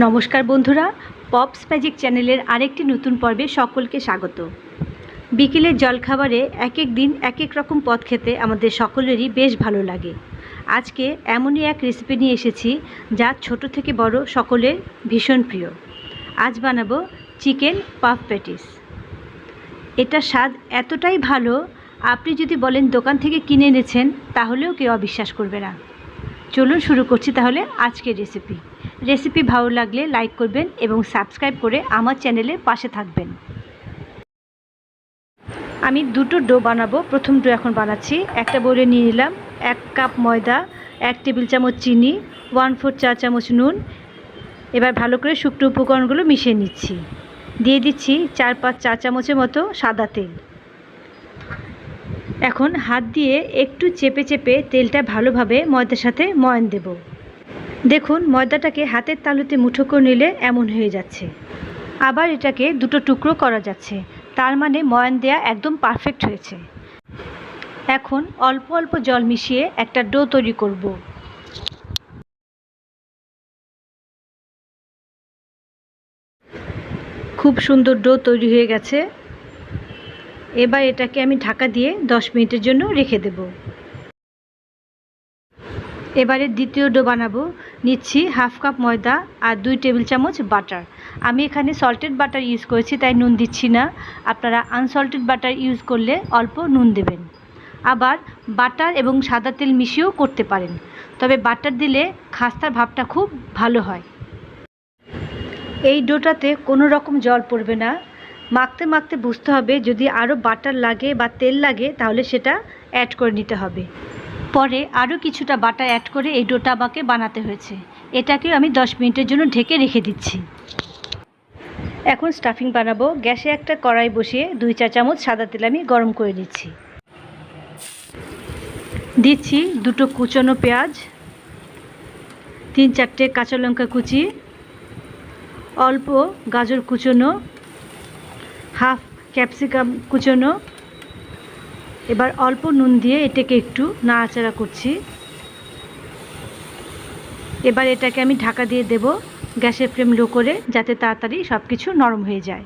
নমস্কার বন্ধুরা, pops magic চ্যানেলের আরেকটি নতুন পর্বে সকলকে স্বাগত। বিকেলের জলখাবারে এক এক দিন এক এক রকম পদ খেতে আমাদের সকলেরই বেশ ভালো লাগে। আজকে এমনই এক রেসিপি নিয়ে এসেছি যা ছোট থেকে বড় সকলের ভীষণ প্রিয়। আজ বানাবো চিকেন পাফ প্যাটিস। এটার স্বাদ এতটাই ভালো, আপনি যদি বলেন দোকান থেকে কিনে এনেছেন তাহলেও কেউ অবিশ্বাস করবে না। চলুন শুরু করছি তাহলে আজকের রেসিপি ভালো লাগলে লাইক করবেন এবং সাবস্ক্রাইব করে আমার চ্যানেলের পাশে থাকবেন। আমি দুটো ডো বানাবো। প্রথম ডো এখন বানাচ্ছি। একটা বোলে নিয়ে নিলাম 1 কাপ ময়দা, 1 টেবিল চামচ চিনি, 1/4 চা চামচ নুন। এবার ভালো করে শুকনো উপকরণগুলো মিশিয়ে নিচ্ছি। দিয়ে দিচ্ছি 4-5 চা চামচের মতো সাদা তেল। এখন হাত দিয়ে একটু চেপে চেপে তেলটা ভালোভাবে ময়দার সাথে ময়ান দেব। দেখুন ময়দাটাকে হাতের তালুতে মুঠো করে নিলে এমন হয়ে যাচ্ছে। আবার এটাকে দুটো টুকরো করা যাচ্ছে, তার মানে ময়ান দেয়া একদম পারফেক্ট হয়েছে। এখন অল্প অল্প জল মিশিয়ে একটা ডো তৈরি করব। খুব সুন্দর ডো তৈরি হয়ে গেছে। এবার এটাকে আমি ঢাকা দিয়ে 10 মিনিটের জন্য রেখে দেব। এবারে দ্বিতীয় ডো বানাবো। নিচ্ছি 1/2 কাপ ময়দা আর 2 টেবিল চামচ বাটার। আমি এখানে সল্টেড বাটার ইউজ করেছি, তাই নুন দিচ্ছি না। আপনারা আনসল্টেড বাটার ইউজ করলে অল্প নুন দেবেন। আবার বাটার এবং সাদা তেল মিশিয়েও করতে পারেন, তবে বাটার দিলে খাস্তার ভাবটা খুব ভালো হয়। এই ডোটাতে কোনো রকম জল পড়বে না। মাখতে মাখতে বুঝতে হবে যদি আরও বাটার লাগে বা তেল লাগে তাহলে সেটা অ্যাড করে নিতে হবে। পরে আরও কিছুটা বাটার অ্যাড করে এই ডোটা আমাকে বানাতে হয়েছে। এটাকে আমি 10 মিনিটের জন্য ঢেকে রেখে দিচ্ছি। এখন স্টাফিং বানাবো। গ্যাসে একটা কড়াই বসিয়ে 2 চা চামচ সাদা তেল আমি গরম করে নিচ্ছি। দিচ্ছি দুটো কুচনো পেঁয়াজ, 3-4টে কাঁচা লঙ্কা কুচি, অল্প গাজর কুচনো, 1/2 ক্যাপসিকাম কুচনো। এবার অল্প নুন দিয়ে এটাকে একটু নাড়াচাড়া করছি। এবার এটাকে আমি ঢাকা দিয়ে দেব, গ্যাসের ফ্লেম লো করে, যাতে তাড়াতাড়ি সব কিছু নরম হয়ে যায়।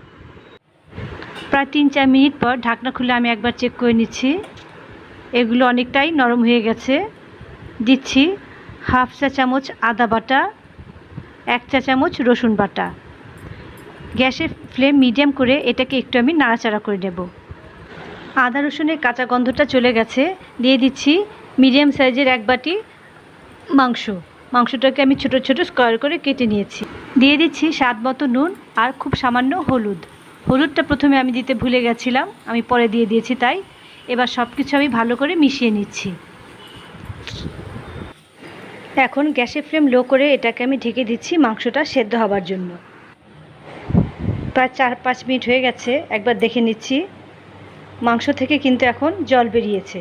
প্রায় 3-4 মিনিট পর ঢাকনা খুলে আমি একবার চেক করে নিচ্ছি। এগুলো অনেকটাই নরম হয়ে গেছে। দিচ্ছি 1/2 চা চামচ আদা বাটা, 1 চা চামচ রসুন বাটা। গ্যাসের ফ্লেম মিডিয়াম করে এটাকে একটু আমি নাড়াচাড়া করে নেব। আদা রসুনের কাঁচা গন্ধটা চলে গেছে। দিয়ে দিচ্ছি মিডিয়াম সাইজের 1 বাটি মাংসটাকে আমি ছোট ছোট স্কোয়ার করে কেটে নিয়েছি। দিয়ে দিচ্ছি স্বাদ মতো নুন আর খুব সামান্য হলুদটা প্রথমে আমি দিতে ভুলে গেছিলাম, আমি পরে দিয়ে দিয়েছি তাই। এবার সব কিছু আমি ভালো করে মিশিয়ে নিচ্ছি। এখন গ্যাসের ফ্লেম লো করে এটাকে আমি ঢেকে দিচ্ছি মাংসটা সেদ্ধ হবার জন্য। প্রায় 4-5 মিনিট হয়ে গেছে। একবার দেখে নিচ্ছি। মাংস থেকে কিন্তু এখন জল বেরিয়েছে,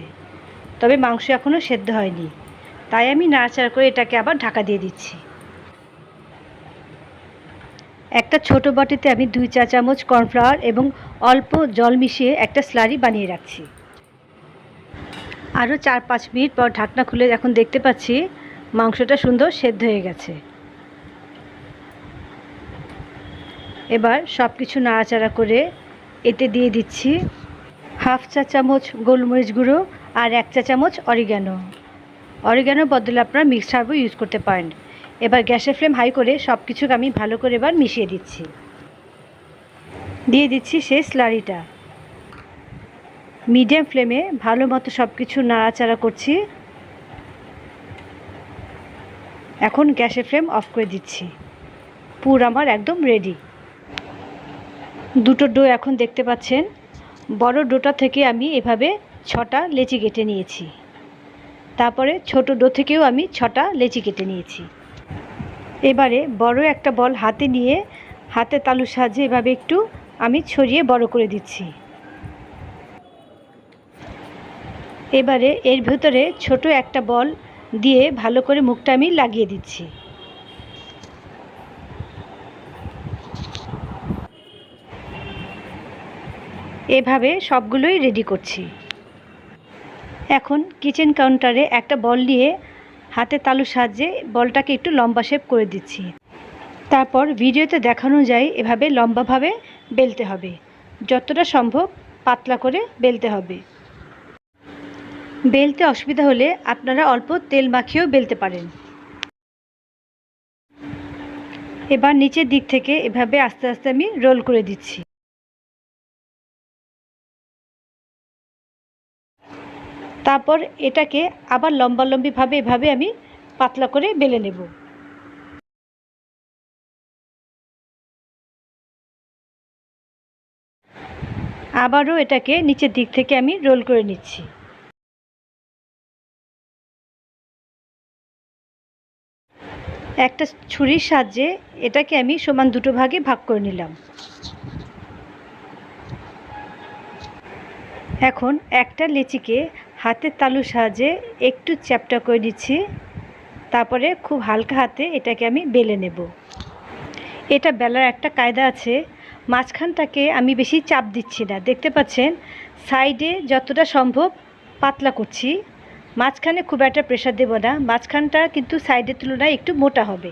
তবে মাংস এখনও সেদ্ধ হয়নি, তাই আমি নাড়াচাড়া করে এটাকে আবার ঢাকা দিয়ে দিচ্ছি। একটা ছোট বাটিতে আমি 2 চা চামচ কর্নফ্লাওয়ার এবং অল্প জল মিশিয়ে একটা স্লারি বানিয়ে রাখছি। আরও 4-5 মিনিট পর ঢাকনা খুলে এখন দেখতে পাচ্ছি মাংসটা সুন্দর সেদ্ধ হয়ে গেছে। এবার সব কিছু নাড়াচাড়া করে এতে দিয়ে দিচ্ছি 1/2 চা চামচ গোলমরিচ গুঁড়ো আর 1 চা চামচ অরিগ্যানোর বদলে আপনারা মিক্সড হার্বও ইউজ করতে পারেন। এবার গ্যাসের ফ্লেম হাই করে সব কিছুকে আমি ভালো করে এবার মিশিয়ে দিচ্ছি। দিয়ে দিচ্ছি সেই স্লারিটা। মিডিয়াম ফ্লেমে ভালো মতো সব কিছু নাড়াচাড়া করছি। এখন গ্যাসের ফ্লেম অফ করে দিচ্ছি। পুর আমার একদম রেডি। দুটো ডো এখন দেখতে পাচ্ছেন। বড় ডোটা থেকে আমি এভাবে 6টা লেচি কেটে নিয়েছি। তারপরে ছোট ডো থেকেও আমি 6টা লেচি কেটে নিয়েছি। এবারে বড় একটা বল হাতে নিয়ে হাতে তালুর সাহায্যে এভাবে একটু আমি ছড়িয়ে বড় করে দিচ্ছি। এবারে এর ভেতরে ছোট একটা বল দিয়ে ভালো করে মুখটা আমি লাগিয়ে দিচ্ছি। এভাবে সবগুলোই রেডি করছি। এখন কিচেন কাউন্টারে একটা বল নিয়ে হাতে তালুর সাহায্যে বলটাকে একটু লম্বা শেপ করে দিচ্ছি। তারপর ভিডিওতে দেখানো যায় এভাবে লম্বাভাবে বেলতে হবে, যতটা সম্ভব পাতলা করে বেলতে হবে। বেলতে অসুবিধা হলে আপনারা অল্প তেল মাখিয়েও বেলতে পারেন। এবার নিচের দিক থেকে এভাবে আস্তে আস্তে আমি রোল করে দিচ্ছি। তারপর এটাকে আবার লম্বালম্বিভাবে এভাবে আমি পাতলা করে বেলে নেব। আবারও এটাকে নিচের দিক থেকে আমি রোল করে নিচ্ছি। একটা ছুরির সাহায্যে এটাকে আমি সমান দুটো ভাগে ভাগ করে নিলাম। এখন একটা লেচিকে হাতের তালুর সাহায্যে একটু চ্যাপ্টা করে দিচ্ছি। তারপরে খুব হালকা হাতে এটাকে আমি বেলে নেব। এটা বেলার একটা কায়দা আছে, মাঝখানটাকে আমি বেশি চাপ দিচ্ছি না, দেখতে পাচ্ছেন সাইডে যতটা সম্ভব পাতলা করছি, মাঝখানে খুব একটা প্রেশার দেব না, মাঝখানটা কিন্তু সাইডের তুলনায় একটু মোটা হবে।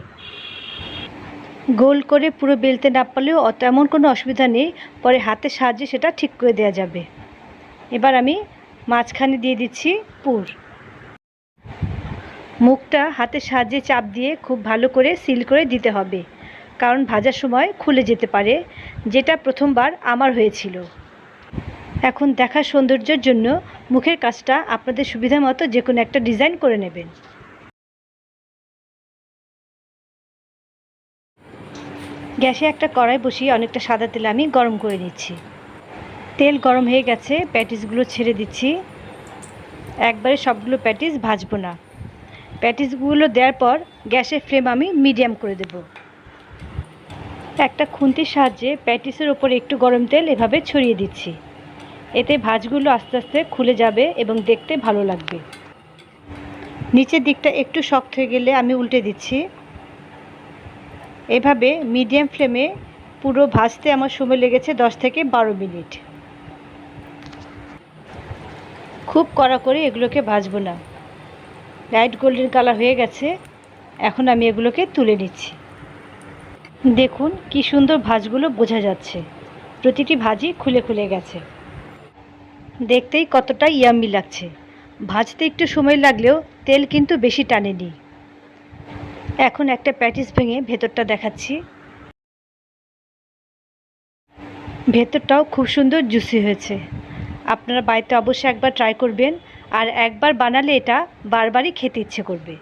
গোল করে পুরো বেলতে না পারলেও তেমন কোনো অসুবিধা নেই, পরে হাতের সাহায্যে সেটা ঠিক করে দেওয়া যাবে। এবার আমি মাঝখানে দিয়ে দিচ্ছি পুর। মুখটা হাতের সাহায্যে চাপ দিয়ে খুব ভালো করে সিল করে দিতে হবে, কারণ ভাজার সময় খুলে যেতে পারে, যেটা প্রথমবার আমার হয়েছিল। এখন দেখার সৌন্দর্যের জন্য মুখের কাজটা আপনাদের সুবিধা মতো যে কোনো একটা ডিজাইন করে নেবেন। গ্যাসে একটা কড়াই বসিয়ে অনেকটা সাদা তেল আমি গরম করে নিচ্ছি। তেল গরম হয়ে গেছে, প্যাটিসগুলো ছেড়ে দিচ্ছি। একবারে সবগুলো প্যাটিস ভাজবো না, প্যাটিসগুলো দেওয়ার পর গ্যাসের ফ্লেম আমি মিডিয়াম করে দেব। একটা খুন্তির সাহায্যে প্যাটিসের ওপর একটু গরম তেল এভাবে ছড়িয়ে দিচ্ছি, এতে ভাজগুলো আস্তে আস্তে খুলে যাবে এবং দেখতে ভালো লাগবে। নিচের দিকটা একটু শক্ত হয়ে গেলে আমি উল্টে দিচ্ছি। এভাবে মিডিয়াম ফ্লেমে পুরো ভাজতে আমার সময় লেগেছে 10 থেকে 12 মিনিট। খুব কড়া করে এগুলোকে ভাজবো না, লাইট গোল্ডেন কালার হয়ে গেছে, এখন আমি এগুলোকে তুলে নিচ্ছি। দেখুন কি সুন্দর ভাজগুলো বোঝা যাচ্ছে, প্রতিটি ভাজি খুলে খুলে গেছে, দেখতেই কতটা ইয়াম্মি লাগছে। ভাজতে একটু সময় লাগলেও তেল কিন্তু বেশি টানেনি। এখন একটা প্যাটিস ভেঙে ভেতরটা দেখাচ্ছি। ভেতরটাও খুব সুন্দর জুসি হয়েছে। আপনারা বাড়িতে অবশ্যই একবার ট্রাই করবেন, আর একবার বানালে এটা বারবারই খেতে ইচ্ছে করবে।